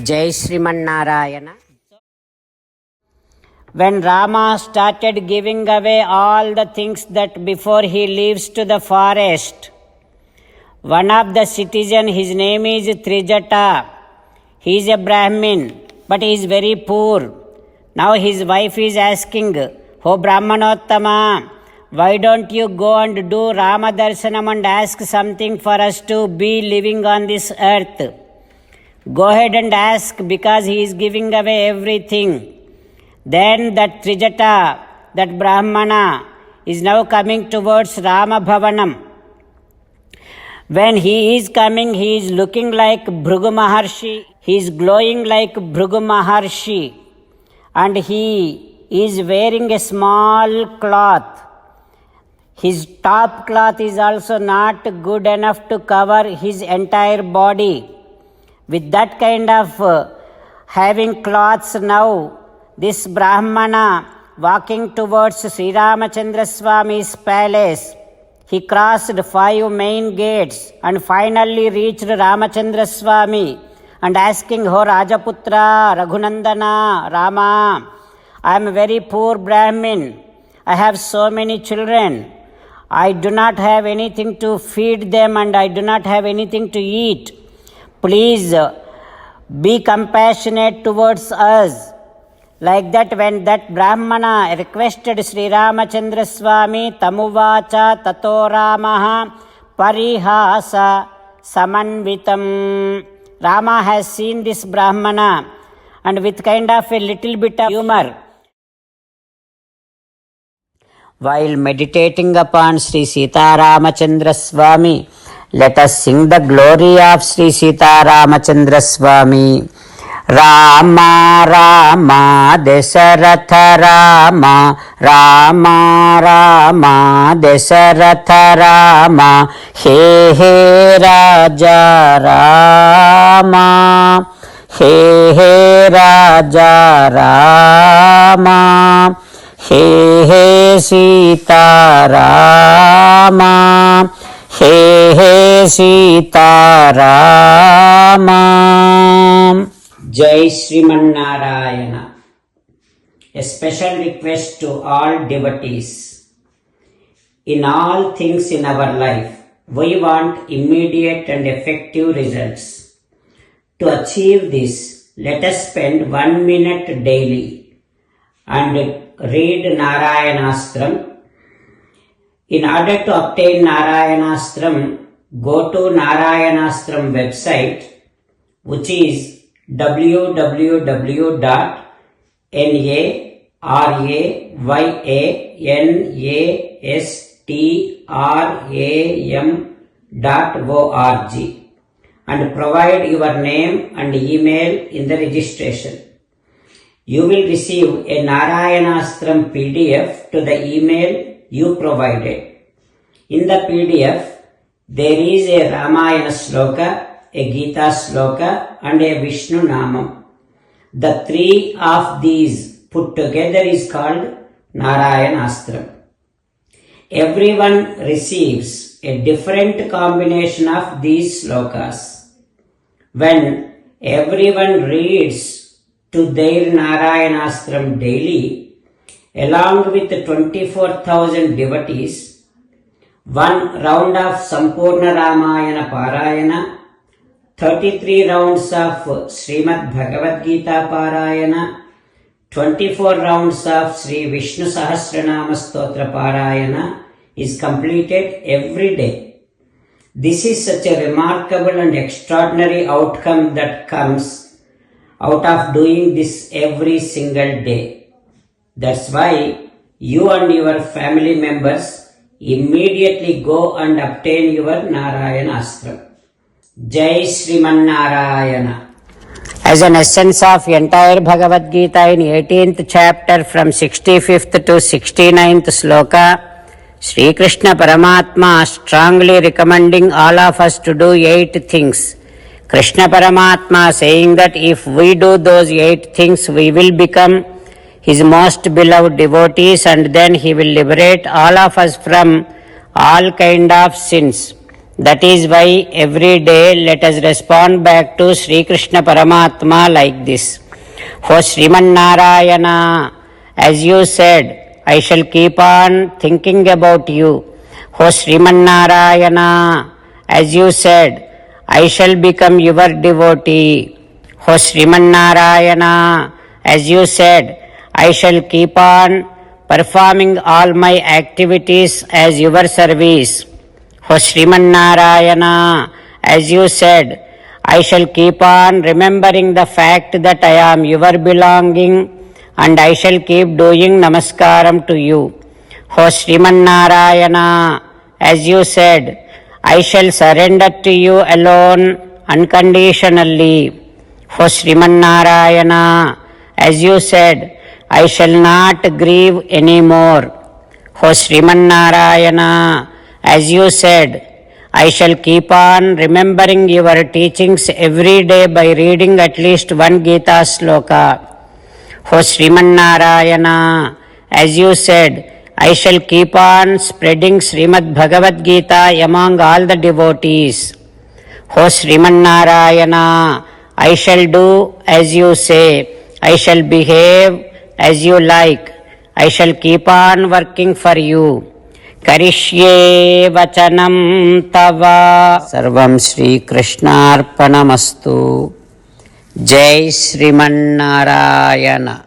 Jai Sriman When Rama started giving away all the things that before he leaves to the forest, one of the citizens, his name is Trijata. He is a Brahmin, but he is very poor. Now his wife is asking, "Oh Brahmanottama, why don't you go and do Rama Darshanam and ask something for us to be living on this earth? Go ahead and ask, because he is giving away everything." Then that Trijata, that Brahmana, is now coming towards Rama Bhavanam. When he is coming, he is looking like Bhrigu Maharshi. He is glowing like Bhrigu Maharshi. And he is wearing a small cloth. His top cloth is also not good enough to cover his entire body. With that kind of having cloths now, this Brahmana walking towards Sri Ramachandra Swami's palace, he crossed 5 main gates and finally reached Ramachandra Swami and asking, "Oh Rajaputra, Raghunandana, Rama, I am a very poor Brahmin. I have so many children. I do not have anything to feed them and I do not have anything to eat. Please be compassionate towards us." Like that, when that Brahmana requested Sri Ramachandra Swami, "Tamuvacha tato Ramaha parihasa samanvitam." Rama has seen this Brahmana and with kind of a little bit of humor, while meditating upon Sri Sita Ramachandra Swami, let us sing the glory of Sri Sita Ramachandra Swami. Rama Rama Dasaratha Rama, Rama Rama Dasaratha Rama, He He Raja Rama, He He Raja Rama, He He Sita Rama, He He Sita Rama. Jai Sriman Narayana. A special request to all devotees. In all things in our life, we want immediate and effective results. To achieve this, let us spend 1 minute daily and read Narayanastram. In order to obtain Narayanastram, go to Narayanastram website, which is www.narayanastram.org and provide your name and email in the registration. You will receive a Narayanastram PDF to the email you provided. In the PDF, there is a Ramayana Sloka, a Gita Sloka and a Vishnu Namam. The 3 of these put together is called Narayanastram. Everyone receives a different combination of these slokas. When everyone reads to their Narayanastram daily, along with 24,000 devotees, 1 round of Sampurna Ramayana Parayana, 33 rounds of Srimad Bhagavad Gita Parayana, 24 rounds of Sri Vishnu Sahasranama Stotra Parayana is completed every day. This is such a remarkable and extraordinary outcome that comes out of doing this every single day. That's why you and your family members immediately go and obtain your Narayanastram. Jai Sriman Narayana. As an essence of entire Bhagavad Gita in 18th chapter from 65th to 69th sloka, Sri Krishna Paramatma strongly recommending all of us to do 8 things. Krishna Paramatma saying that if we do those 8 things, we will become his most beloved devotees and then he will liberate all of us from all kind of sins. That is why every day let us respond back to Sri Krishna Paramatma like this. O Sriman Narayana, as you said, I shall keep on thinking about you. O Sriman Narayana, as you said, I shall become your devotee. O Sriman Narayana, as you said, I shall keep on performing all my activities as your service. O Sriman Narayana, as you said, I shall keep on remembering the fact that I am your belonging and I shall keep doing namaskaram to you. O Sriman Narayana, as you said, I shall surrender to you alone unconditionally. O Sriman Narayana, as you said, I shall not grieve anymore. O Sriman Narayana, as you said, I shall keep on remembering your teachings every day by reading at least one Gita sloka. O Sriman Narayana, as you said, I shall keep on spreading Srimad Bhagavad Gita among all the devotees. O Sriman Narayana, I shall do as you say. I shall behave as you like. I shall keep on working for you. Karishye vachanam tava. Sarvam Shri Krishnarpanamastu. Jai Sriman Narayana.